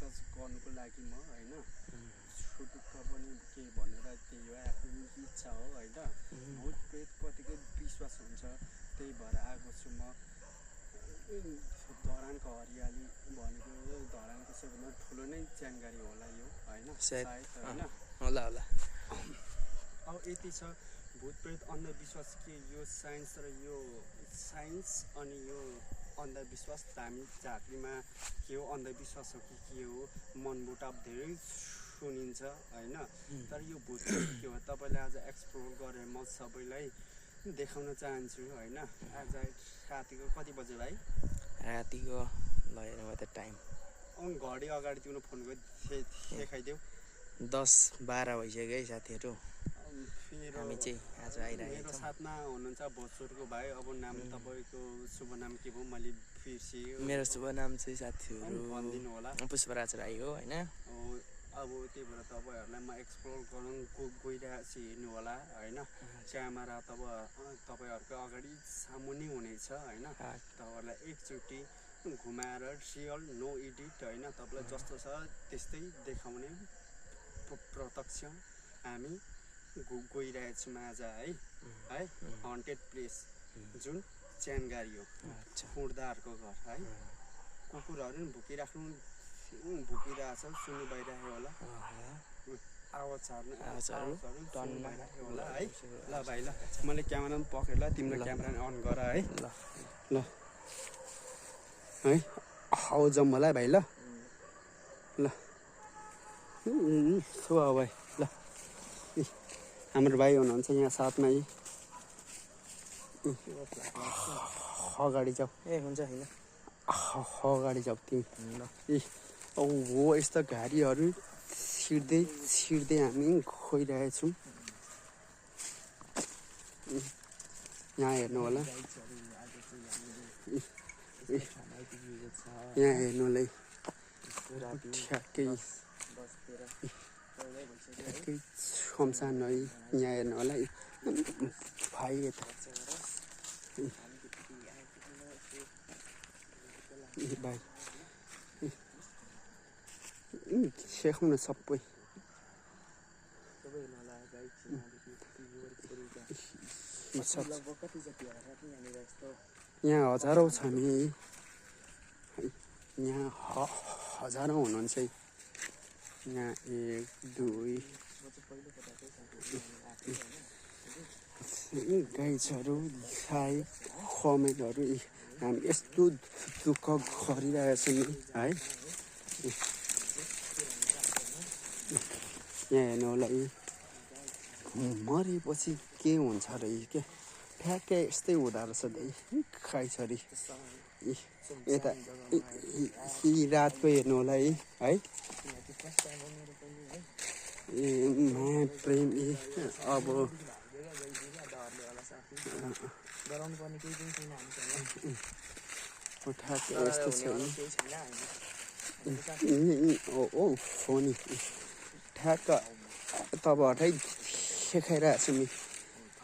Research गर्नुको लागि म होइन छुटुक्क पनि के भनेर त्यही हो आफ्नो इच्छा हो होइन भूत प्रेत कतिको विश्वास हुन्छ त्यही भएर आएको छु म धरानको हरियाली भनेको धरानको सबभन्दा ठुलो नै जानकारी होला यो होइन सायद होइन होला होला अब यति छ भूत प्रेत अन्धविश्वास के यो साइन्स र यो साइन्स अनि यो अन्धविश्वास धामी झाँक्रीमा के हो अन्धविश्वास हो कि के हो मनमुटाव धेरै सुनिन्छ होइन तर यो भूत प्रेत के हो तपाईँले आज एक्सप्लोर गरेर म सबैलाई देखाउन चाहन्छु होइन आज रातिको कति बजे भाइ रातिको लगेर त टाइम घडी अगाडि तिम्रो फोनको देखाइदेऊ 10-12 भइसक्यो है साथीहरू हामी चाहिँ आज आइरहेको मेरो साथमा हुनुहुन्छ भोजपुरको भाइ अब नाम तपाईँको शुभ नाम के भयो मैले बिर्सेँ मेरो शुभ नाम चाहिँ साथीहरू भनिदिनु होला पुष्पराज राई हो होइन अब त्यही भएर तपाईँहरूलाई म एक्सप्लोर गराउनु गइरहेको छु हेर्नु होला होइन क्यामेरा तपाईँहरूको अगाडि सामुन्ने हुनेछ होइन तपाईँहरूलाई एकचोटि घुमाएर रियल नो एडिट होइन तपाईँलाई जस्तो छ त्यस्तै देखाउने प्रत्यक्ष हामी गइरहेछौँ आज है हन्टेड प्लेस जुन च्यानगारी हो खुर्दाहरूको घर है कुकुरहरू पनि भुकिरहेछ सुन्नु भइरहेको होला आवाजहरू सुन्नु भइरहेको होला है ल भाइ ल मैले क्यामेरा पनि पक्रेँ ल तिम्रो क्यामेरा अन गर है ल है आउ जाउँ होला है भाइ ल ल सो भाइ ल हाम्रो भाइ हुनुहुन्छ यहाँ साथमा अगाडि जाऊ ए हुन्छ होइन अगाडि जाऊ तिमी हो यस्तो गाडीहरू छिर्दै हामी गइरहेछौँ यहाँ हेर्नु होला यहाँ हेर्नुलाई ठ्याक्कै शमशान है यहाँ हेर्नु होला भाइ यता भाइ देखाउन सबै यहाँ हजारौँ छ नि यहाँ हजारौँ हुनुहुन्छ है यहाँ 1 2 गाइजहरू गाई कमेन्टहरू हामी यस्तो दुःख गरिरहेछौँ नि है यहाँ हेर्नु होला मरेपछि के हुन्छ र के ठ्याक्कै यस्तै हुँदो रहेछ गाई छोरी यता रातको हेर्नु होला है माया प्रेम अब ठ्याक्कै यस्तो छ ओ फोनी ठ्याक्क तपाईँहरूलाई देखाइरहेको छु नि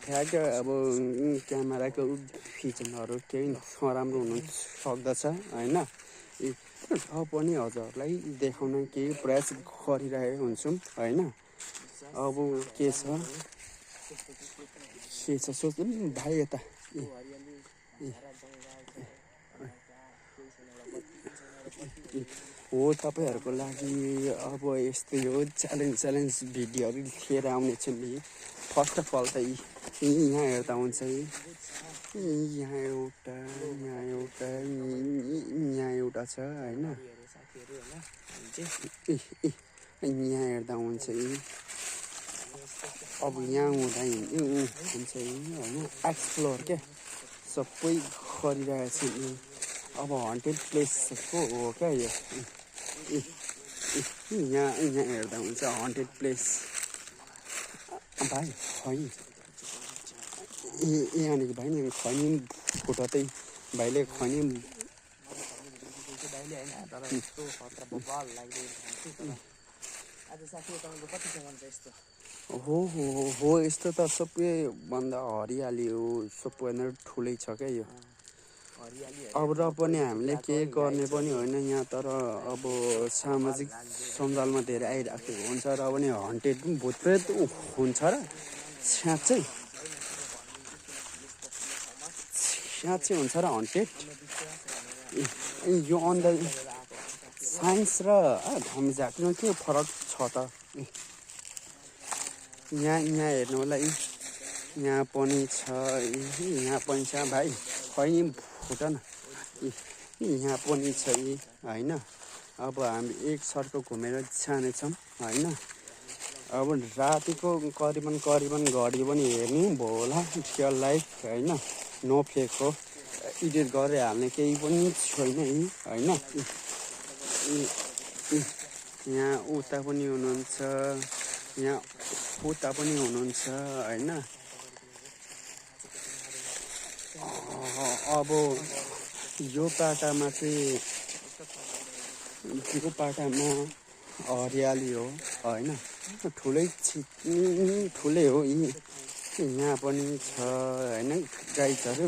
ठ्याक्क अब क्यामेराको भिजनहरू केही नराम्रो हुनु सक्दछ होइन पनि हजुरहरूलाई देखाउन केही प्रयास गरिरहेको हुन्छौँ होइन अब के छ सोच्नु भाइ यता हो तपाईँहरूको लागि अब यस्तै हो च्यालेन्ज भिडियोहरू लिएर आउनेछु नि फर्स्ट अफ अल त यहाँ हेर्दा हुन्छ यहाँ एउटा छ होइन यहाँ हेर्दा हुन्छ अब यहाँ हुँदा हुन्छ होइन एक्सप्लोर क्या सबै गरिरहेको छु नि अब हन्टेड प्लेसको हो क्या यो यहाँ हेर्दा हुन्छ हन्टेड प्लेस भाइ खै यहाँनिर भाइ नि खैनी फुटतै भाइले खैनी हो यस्तो त सबैभन्दा हरियाली हो सबैभन्दा ठुलै छ क्या यो अब र पनि हामीले के गर्ने पनि होइन यहाँ, तर अब सामाजिक सञ्जालमा धेरै आइराखेको हुन्छ र पनि हन्टेड भूतप्रेत हुन्छ र साँच्चै हुन्छ र हन्टेड। यो अन्ध साइन्स र धमिजातमा के फरक छ त? यहाँ हेर्नु होला, यहाँ पनि छ, यहाँ पनि छ भाइ, खै फुट न, यहाँ पनि छ होइन। अब हामी एक सर्क घुमेर जानेछौँ होइन। अब रातिको करिबन घडी पनि हेर्ने भयो होला, रियल लाइफ होइन, नो फेक हो, एडिट गरेर हाल्ने केही पनि छैन होइन। यहाँ उता पनि हुनुहुन्छ, यहाँ उता पनि हुनुहुन्छ होइन। अब यो पाटामा चाहिँ हरियाली हो होइन, ठुलै हो यहाँ पनि छ होइन गाइजहरू।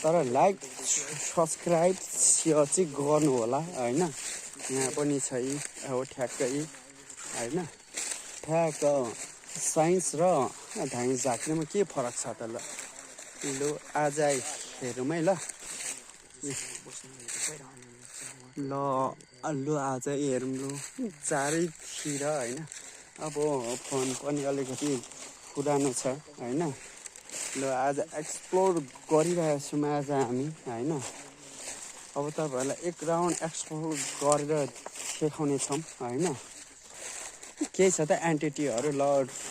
तर लाइक सब्सक्राइब सेयर चाहिँ गर्नु होला होइन। यहाँ पनि छ अब ठ्याक्कै होइन। ठ्याक्क साइन्स र धामी झाँक्रीमा के फरक छ त? लु आज हेरौँ है ल आज हेरौँ लु चारैतिर होइन। अब फोन पनि अलिकति पुरानो छ होइन। ल आज एक्सप्लोर गरिरहेको छौँ आज हामी होइन। अब तपाईँहरूलाई एक राउन्ड एक्सप्लोर गरेर देखाउने छौँ होइन। केही छ त एन्टिटीहरू, ल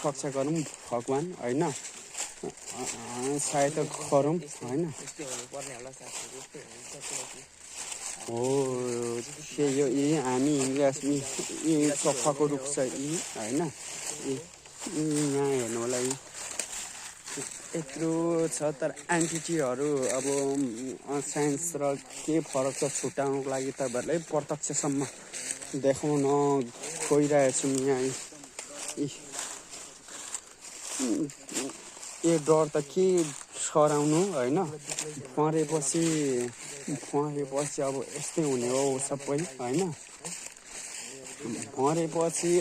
रक्षा गरौँ भगवान् होइन, सहायता गरौँ होइन। हो यो हामी सफाको रुख छ होइन। यहाँ हेर्नु होला यत्रो छ, तर एन्टिटीहरू अब साइन्स र के फरक छ छुट्याउनुको लागि तपाईँहरूलाई प्रत्यक्षसम्म देखाउन गइरहेको छौँ यहाँ। ए डर त के सराउनु होइन, मरेपछि अब यस्तै हुने हो सबै होइन। मरेपछि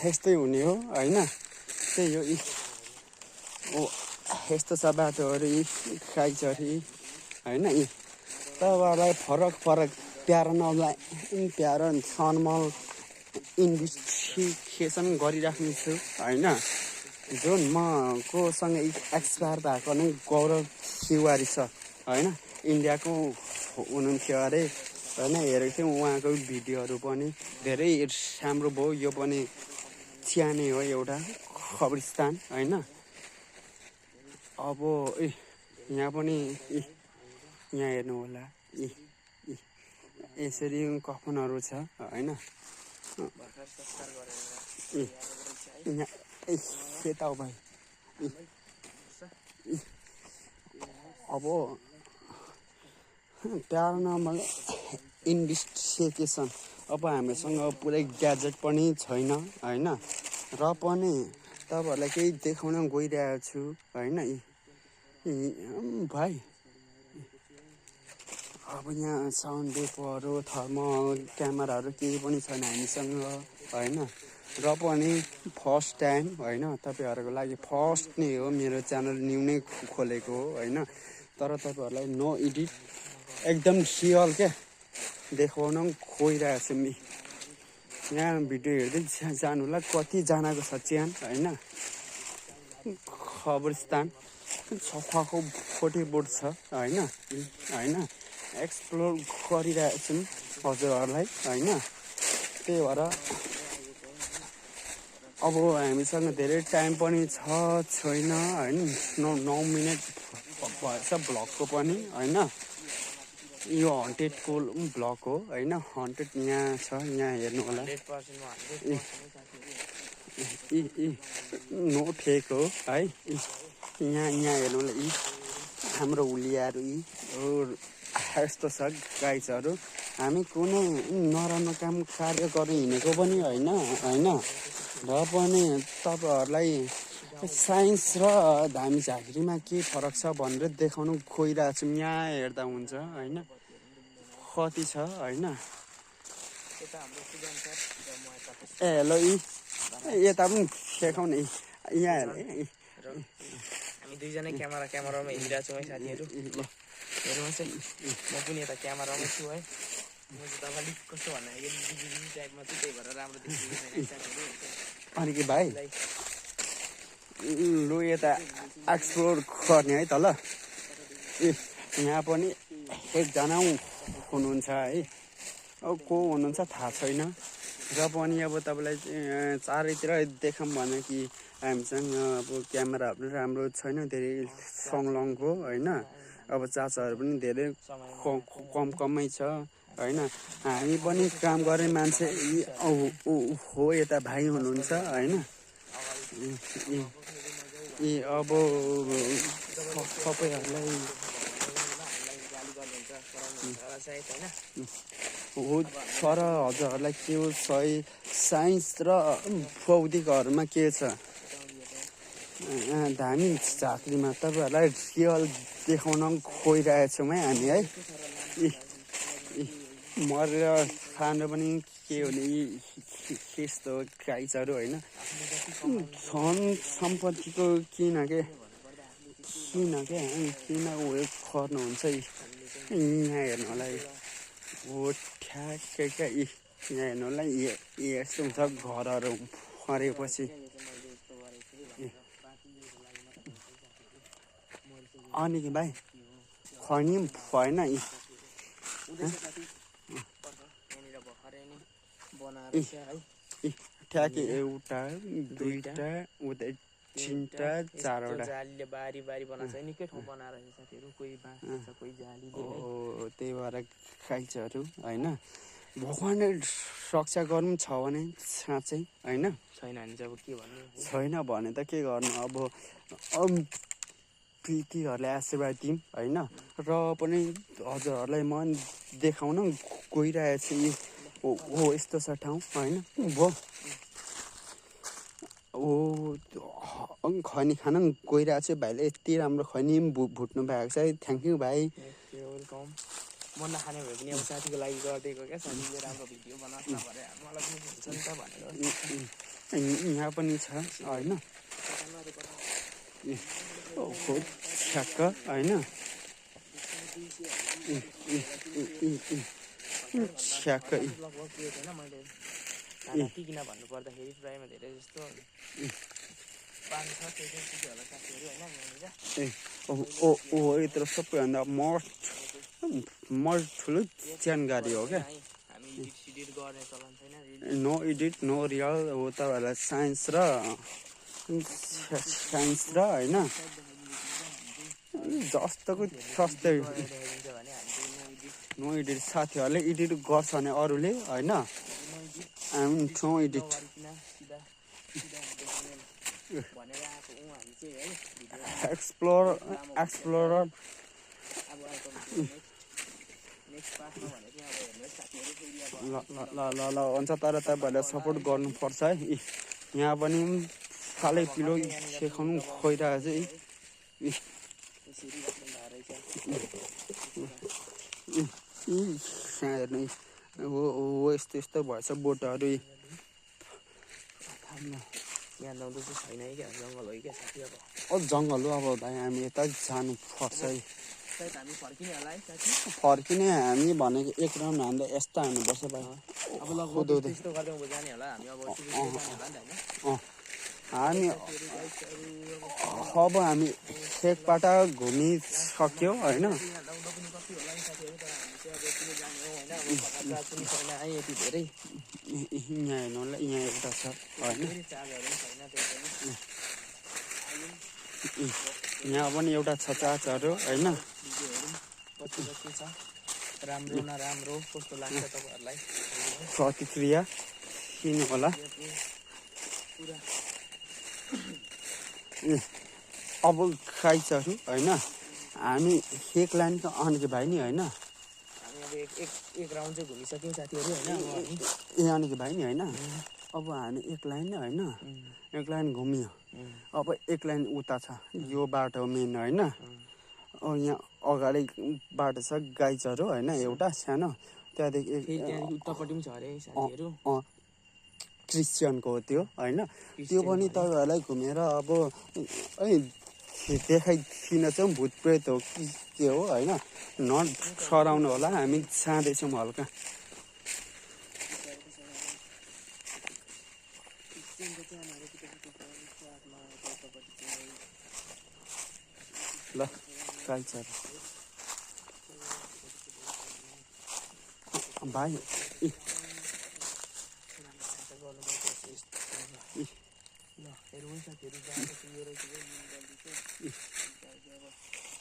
यस्तै हुने हो होइन। त्यही हो यस्तो छ बाटोहरू खाइचरी होइन। तपाईँहरूलाई फरक थर्मल इन्भेस्टिगेसन गरिराख्नेछु होइन। जुन म कोसँग एक्सपायर भएको नै गौरव तिवारी छ होइन, इन्डियाको हुनुहुन्थ्यो अरे होइन। हेरेको थियौँ उहाँको भिडियोहरू पनि धेरै राम्रो भयो। यो पनि च्यानै हो एउटा कब्रिस्तान होइन। अब यहाँ पनि यहाँ हेर्नु होला यसरी कफनहरू छ होइन। यता हो भाइ। अब प्यारानर्मल इन्भेस्टिगेसन, अब हामीसँग पुरै ग्याजेट पनि छैन होइन, र पनि तपाईँहरूलाई केही देखाउन गइरहेको छु होइन भाइ। अब यहाँ साउन्ड वेभहरू, थर्मल क्यामेराहरू केही पनि छैन हामीसँग होइन। र पनि फर्स्ट टाइम होइन, तपाईँहरूको लागि फर्स्ट नै हो, मेरो च्यानल न्यू नै खोलेको हो होइन। तर तपाईँहरूलाई नो एडिट एकदम रियल क्या देखाउन गइरहेको छु। यहाँ भिडियो हेर्दै जानु होला कतिजनाको छ च्यान होइन। कब्रिस्तान सफाको 40 बोट छ होइन। एक्सप्लोर गरिरहेको छौँ हजुरहरूलाई होइन। त्यही भएर अब हामीसँग धेरै टाइम पनि छैन होइन। 9 मिनट भएछ भ्लगको पनि होइन। यो हन्टेडको भ्लग हो होइन। हन्टेड यहाँ छ, यहाँ हेर्नु होला नो फेक हो है। यहाँ हेर्नु होला हाम्रो हुलियाहरू यस्तो छ गाइजहरू। हामी कुनै नराम्रो काम कार्य गर्न हिँडेको पनि होइन र पनि तपाईँहरूलाई साइन्स र धामी झाँक्रीमा के फरक छ भनेर देखाउनु खोइरहेको छु। यहाँ हेर्दा हुन्छ होइन कति छ होइन। ए हेलो यता पनि देखाउने यहाँ हेर हामी दुईजना क्यामेरामा हिँडिरहेको छौँ है साथीहरू। हेर्नुहोस् है म पनि यता क्यामेरामै छु है। म चाहिँ तपाईँले कस्तो भन्दा यो टाइपमा चाहिँ त्यही भएर राम्रो देखिएको छैन साथीहरू। अनि के भाइ लु यता एक्सप्लोर गर्ने है त ल। यहाँ पनि एकजना हुनुहुन्छ है, अब को हुनुहुन्छ थाहा छैन र पनि अब तपाईँलाई चारैतिर देखाऊँ भने कि हामीसँग अब क्यामेराहरू पनि राम्रो छैन, धेरै सङलङको होइन। अब चार्जहरू पनि धेरै कमै छ होइन। हामी पनि काम गर्ने मान्छे हो, यता भाइ हुनुहुन्छ होइन। अब सबैहरूलाई हो तर हजुरहरूलाई के हो साइन्स र भौतिकहरूमा के छ धामी झाँक्रीमा तपाईँहरूलाई रियल देखाउन खोइरहेछौँ है हामी है। मरेर खानु पनि के हो नि त्यस्तो गाइजहरू होइन। धन सम्पत्तिको किन उयो गर्नुहुन्छ यहाँ हेर्नुलाई हो ठ्याक्कै क्या। यहाँ हेर्नुलाई यस्तो हुन्छ घरहरू मरेपछि। अनि कि भाइ खर्नी भएन ठ्याक्कै एउटा दुईटा उता तिनटा चारवटा जालीले बारी बनाएको छ। निकै ठाउँ बनाएर साथीहरू, कोही बाँस कोही जाली। त्यही भएर खाइछहरू होइन। भगवान्ले रक्षा गर्नु छ भने साँच्चै होइन। छैन भने चाहिँ अब के भन्नु, छैन भने त के गर्नु। अब प्रीतिहरूले आशीर्वाद दिउँ होइन। र पनि हजुरहरूलाई म देखाउन गइरहेको छु। हो यस्तो छ ठाउँ होइन। भो खनी खान गइरहेको छु। भाइले यति राम्रो खनी भुट्नु भएको छ है। थ्याङ्क यू भाइ। वेलकम। मन नखाने भए पनि अब साथीको लागि गरिदिएको क्या। साथीले राम्रो भिडियो बनाएको भरे मलाई पनि भन्छ नि त भनेर। यहाँ पनि छ होइन। ठ्याक्क होइन ठ्याक्कै किन भन्नु पर्दाखेरि प्रायमा धेरै जस्तो यत्रो सबैभन्दा ठुलो जानकारी हो क्या। नो एडिट नो रियल हो तपाईँहरूलाई साइन्स र होइन जस्तोको सस्तै नो एडिट। साथीहरूले एडिट गर्छ भने अरूले होइन, हामी नो एडिट। एक्सप्लोरर ल हुन्छ। तर तपाईँहरूलाई सपोर्ट गर्नुपर्छ है। यहाँ पनि फालै पिलो देखाउनु खोइरहेको चाहिँ हेर्नु हो यस्तो यस्तो भएछ बोटहरू। यहाँ नहुँदो चाहिँ छैन है क्या, जङ्गल हो क्या साथी। अब जङ्गल हो। अब भाइ हामी यता जानुपर्छ है। हामी फर्किने होला है साथी। फर्किने हामी भनेको एक राउन्ड हामीले यस्तो हान्नुपर्छ भाइ। अब लगभग त्यस्तो गर्दै जाने होला हामी। हामी अब हामी एकपल्ट घुमिसक्यो होइन। यहाँ हेर्नुलाई यहाँ एउटा छ होइन। यहाँ पनि एउटा छ चार्जहरू होइन। राम्रो नराम्रो कस्तो लाग्छ तपाईँहरूलाई प्रतिक्रिया किन होला। अब खाइछहरू होइन। हामी एक लाइनको अनिके भाइ नि होइन। हामी अब एक राउन्ड चाहिँ घुमिसक्यौँ साथीहरू होइन। ए अनिके भाइ नि होइन। अब हामी एक लाइन होइन एक लाइन घुमियो अब एक लाइन उता छ यो बाटो मेन होइन यहाँ अगाडि बाटो छ गाइचहरू होइन एउटा सानो त्यहाँदेखि उतापट्टि पनि छ अरे साथीहरू क्रिस्चियनको हो त्यो होइन त्यो पनि तपाईँहरूलाई घुमेर अब देखाइदिन चाहिँ भूत प्रेत हो कि के हो होइन नट सराउनु होला हामी जाँदैछौँ हल्का ल कालचार भाइ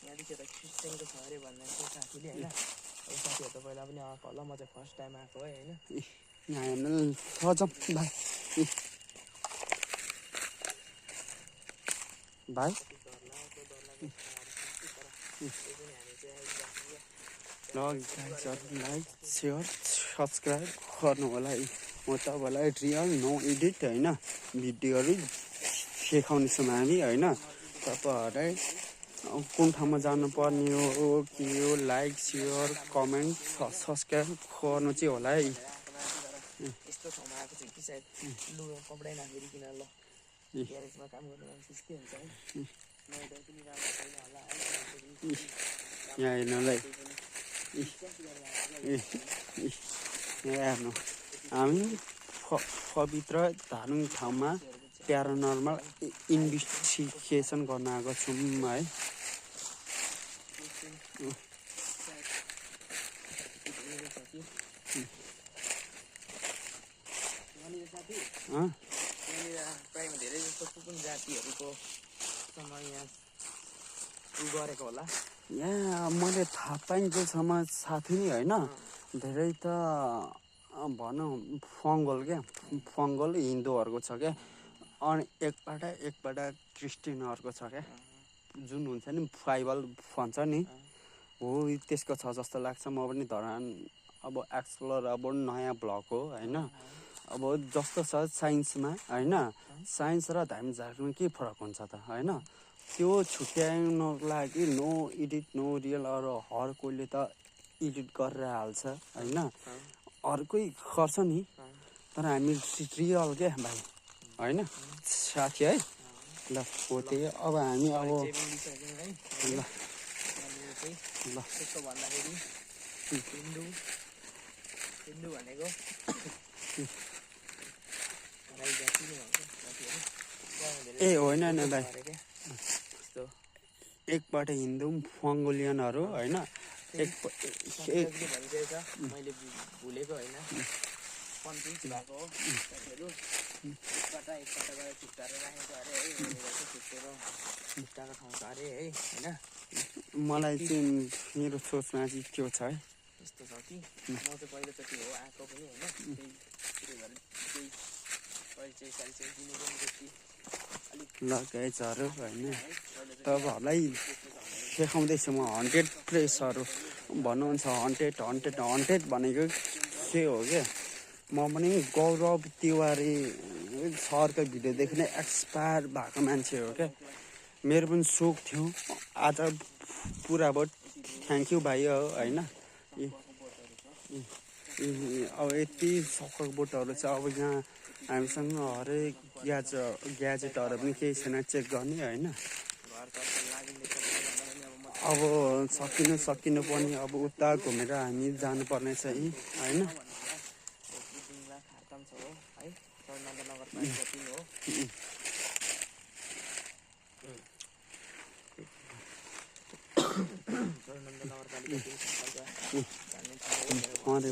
यहाँदेखि त क्रिस्चियनको छ अरे भन्ने साथीले होइन अब साथीहरू त पहिला पनि आएको होला म चाहिँ फर्स्ट टाइम आएको है होइन यहाँ हेर्नु सजाउँ भाइ भाइ लाइक सेयर सब्सक्राइब गर्नु होला है म तपाईँलाई रियल नो एडिट होइन भिडियोहरू देखाउनेछौँ हामी होइन तपाईँहरूलाई कुन ठाउँमा जानुपर्ने हो के हो लाइक सेयर कमेन्ट सब्सक्राइब गर्नु चाहिँ होला है यस्तो ठाउँमा आएको छु कि सायद लु कपडै नफेरिकन ल ग्यारेजमा काम गर्ने मान्छे यस्तै हुन्छ है मैदान पनि राम्रो छैन होला है यहाँ हेर्नुलाई यहाँ हेर्नु हामी पवित्र धार्मिक ठाउँमा प्यारानर्मल इन्भेस्टिगेसन गर्न आएको छौँ है प्रायः धेरै जस्तो कुन जातिहरूको यहाँ गरेको होला यहाँ मैले थाहा पाइन्जेलसम्म साथी नै होइन धेरै त भनौँ फङ्गल क्या फङ्गल हिन्दूहरूको छ क्या अनि एकबाट क्रिस्चियनहरूको छ क्या जुन हुन्छ नि बाइबल भन्छ नि हो त्यसको छ जस्तो लाग्छ म पनि धरान अब एक्सप्लोर अब नयाँ ब्लग हो होइन अब जस्तो छ साइन्समा होइन साइन्स र धार्मिक झार्कमा के फरक हुन्छ त होइन त्यो छुट्याउनको लागि नो एडिट नो रियल अरू हर कोहीले त एडिट गरेर हाल्छ होइन अर्कै गर्छ नि तर हामी रियल क्या भाइ होइन साथी है ल हो त्यही अब हामी अब ल त्यस्तो भन्दाखेरि हिन्दू भनेको ए होइन न भाइ एकबाट हिन्दू मङ्गोलियनहरू होइन मैले भुलेको होइन कन्फ्युज भएको हो साथीहरू एकपल्ट गएर छुट्टाएर राखेको अरे है छुट्टाएको ठाउँ छ अरे है होइन मलाई चाहिँ मेरो सोचमा चाहिँ त्यो छ है यस्तो छ कि म चाहिँ पहिलोचोटि हो आएको पनि होइन त्यही भएर केही परिचय सारिचय दिनु पनि त्यति लगाइजहरू होइन तपाईँहरूलाई देखाउँदैछु म 100 प्लेसहरू भन्नुहुन्छ हन्टेड भनेको के हो क्या म पनि गौरव तिवारी सरको भिडियोदेखि नै एक्सपायर भएको मान्छे हो क्या मेरो पनि सोख थियो आज पुरा भयो थ्याङ्क यू भाइ हो होइन अब यति सपोर्ट बोटहरू छ अब यहाँ हामीसँग हरेक ग्याजेटहरू पनि केही छैन चेक गर्ने होइन अब सकिनु पनि अब उता घुमेर हामी जानुपर्ने छ होइन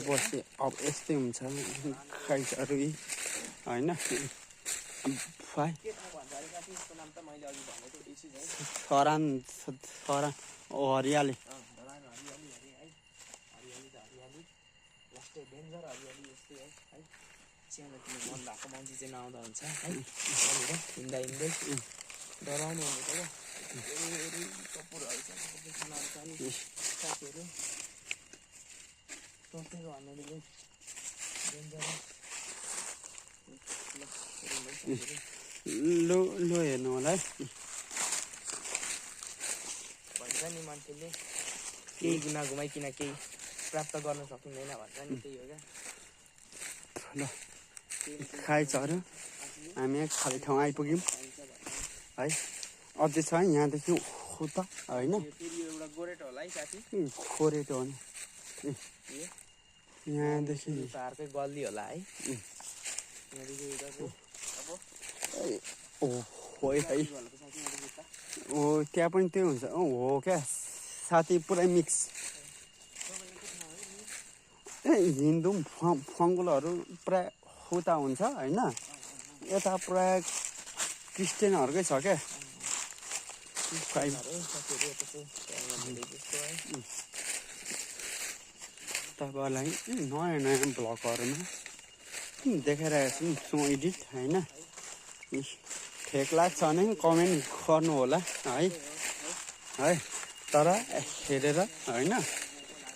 बस्दै अब यस्तै हुन्छ खाइहरू होइन खरान हरियाली सानो तिमी मन भएको मान्छे चाहिँ नआउँदा हुन्छ है हिँड्दा डराउनु हुने त कपुरहरू छ खानाहरू छ नि साथीहरू सोचेको भन्नाले डेन्जर लो लो हेर्नु होला है भन्छ नि मान्छेले केही गुना घुमाइकन केही प्राप्त गर्न सकिँदैन भन्छ नि त्यही हो क्या ल खाइसक्यो हामी खाली ठाउँ आइपुग्यौँ है अझै छ यहाँदेखि उता होइन एउटा गोरेटो होला है साथी खोरेटो हो नि यहाँदेखि पाहाडकै गल्ली होला है हो है ओ त्यहाँ पनि त्यही हुन्छ हो क्या साथी पुरै मिक्स हिन्दू फङ्गुलहरू प्राय उता हुन्छ होइन यता प्राय क्रिस्चियनहरूकै छ क्या तपाईँहरूलाई नयाँ नयाँ भ्लगहरूमा देखाइरहेको छु एडिट होइन ठेक लाग्छ भने कमेन्ट गर्नु होला है तर हेरेर होइन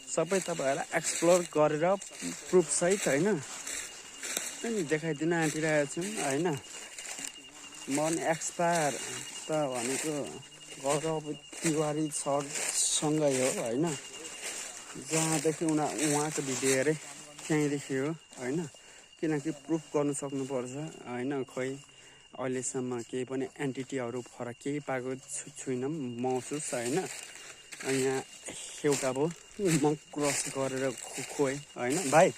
सबै तपाईँहरूलाई एक्सप्लोर गरेर प्रुफसहित होइन देखाइदिन आँटिरहेको छौँ होइन म एक्सपायर त भनेको गौरव तिवारी सरसँगै हो होइन जहाँदेखि उहाँको भिडियो हेरेँ त्यहीँदेखि हो होइन किनकि प्रुफ गर्नु सक्नुपर्छ होइन खोइ अहिलेसम्म केही पनि एन्टिटीहरू फरक केही पाएको छुइनँ महसुस होइन यहाँ एउटा भयो म क्रस गरेर खोएँ होइन भाइ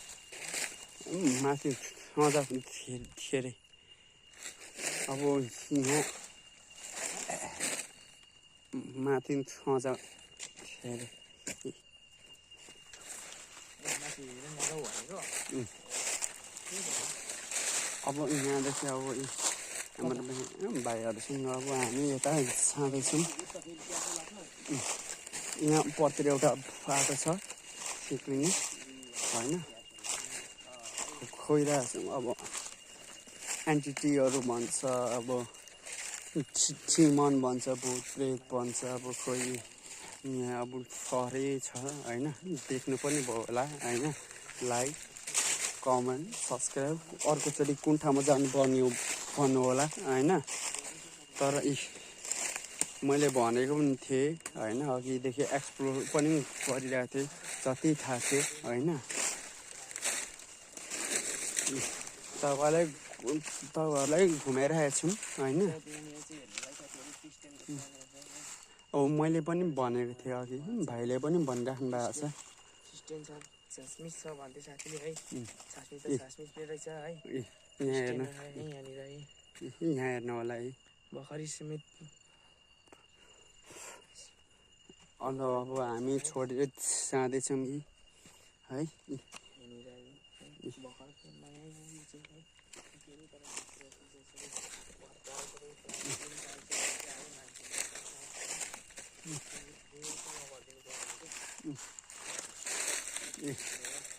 माथि मजा धेरै अब यहाँ माथि मजा धेरै अब यहाँदेखि अब हाम्रो भाइहरूसँग अब हामी यता जाँदैछौँ यहाँ परतिर एउटा बाटो छ सिक्लिने होइन खोइरहेको छौँ अब एन्टिटीहरू भन्छ अब चिमन भन्छ भूत प्रेत भन्छ अब खोइ यहाँ अब थरै छ होइन देख्नु पनि भयो होला होइन लाइक कमेन्ट सब्सक्राइब अर्कोचोटि कुन ठाउँमा जानुपर्ने हो भन्नु होला होइन तर मैले भनेको पनि थिएँ होइन अघिदेखि एक्सप्लोर पनि गरिरहेको थिएँ जति थाहा थियो होइन तपाईँहरूलाई घुमाइरहेको छौँ होइन अब मैले पनि भनेको थिएँ अघि भाइले पनि भनिराख्नु भएको छ छासमिस छ भन्दै साथीले है छासमिस रहेछ है यहाँ हेर्नु यहाँनिर है यहाँ हेर्नु होला है भर्खरै समेत अन्त अब हामी छोडेर जाँदैछौँ कि है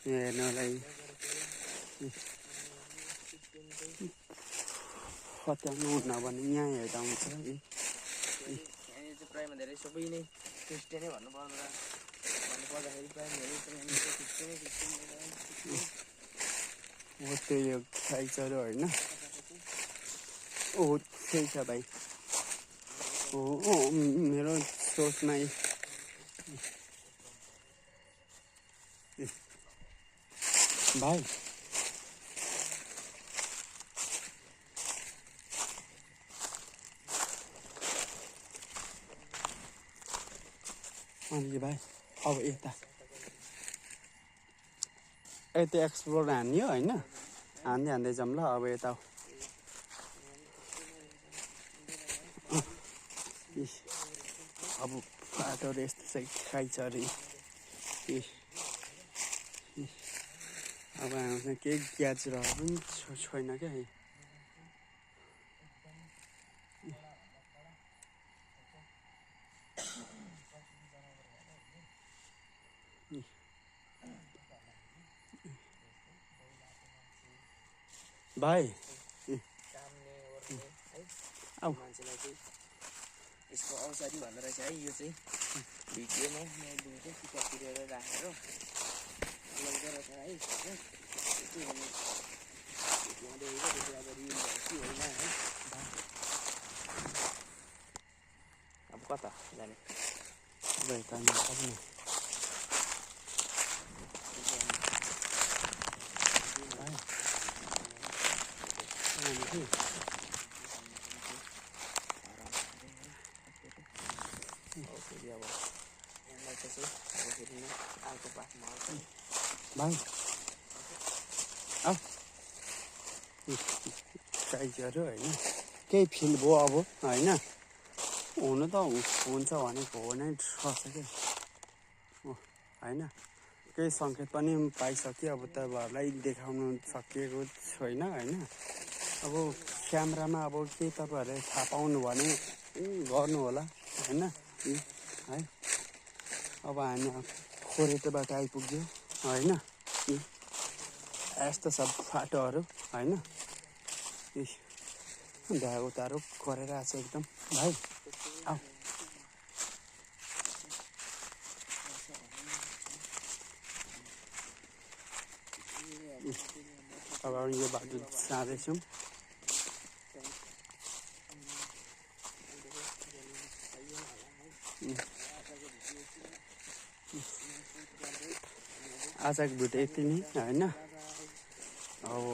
हेर्नलाई कत्याउनु नभने यहाँ हेर्दा हुन्छ यहाँनिर चाहिँ प्रायमा धेरै सबै नै क्रिस्चियनै भन्नुपर्दाखेरि प्रायः हो त्यो यो खाइचरो होइन ओ त्यही छ भाइ हो मेरो सोचमा भाइ अनि भाइ अब यता एक्सप्लोर हान्यो होइन हान्दै जाऊँ ल अब यता अब बाटोहरू यस्तो चाहिँ खाइचरी अब हामीसँग केही ग्याजेटहरू पनि छैन क्या भाइ मान्छेलाई चाहिँ यसको औषधि भन्दो रहेछ है यो चाहिँ भिडियोमा मैले चाहिँ टिकट तिरेर राखेर लग्दो रहेछ है त्यहाँ देखेको त्यो अब रियल हो कि होइन है जाने फेरि अब यसलाई चाहिँ अब फेरि अर्को पाठमा आउँछ भाइ प्राइजहरू होइन केही फिल भयो अब होइन हुनु त हुन्छ भनेको हो नै रहेछ क्या होइन केही सङ्केत पनि पाइसक्यो अब तपाईँहरूलाई देखाउनु सकिएको छैन होइन अब क्यामेरामा अब केही तपाईँहरूले थाहा पाउनु भने गर्नु होला होइन है अब हामी खोरेटोबाट आइपुग्यो होइन यस्तो सब फाटोहरू होइन भ्याग उतारो गरेर आएको छ एकदम भाइ आऊ अब यो बाटो जाँदैछौँ आजको भिडियो यति नै होइन अब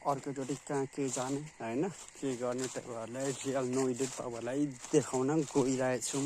अर्कोचोटि कहाँ के जाने होइन के गर्ने तपाईँहरूलाई रियल नो एडिट तपाईँहरूलाई देखाउन गइरहेछौँ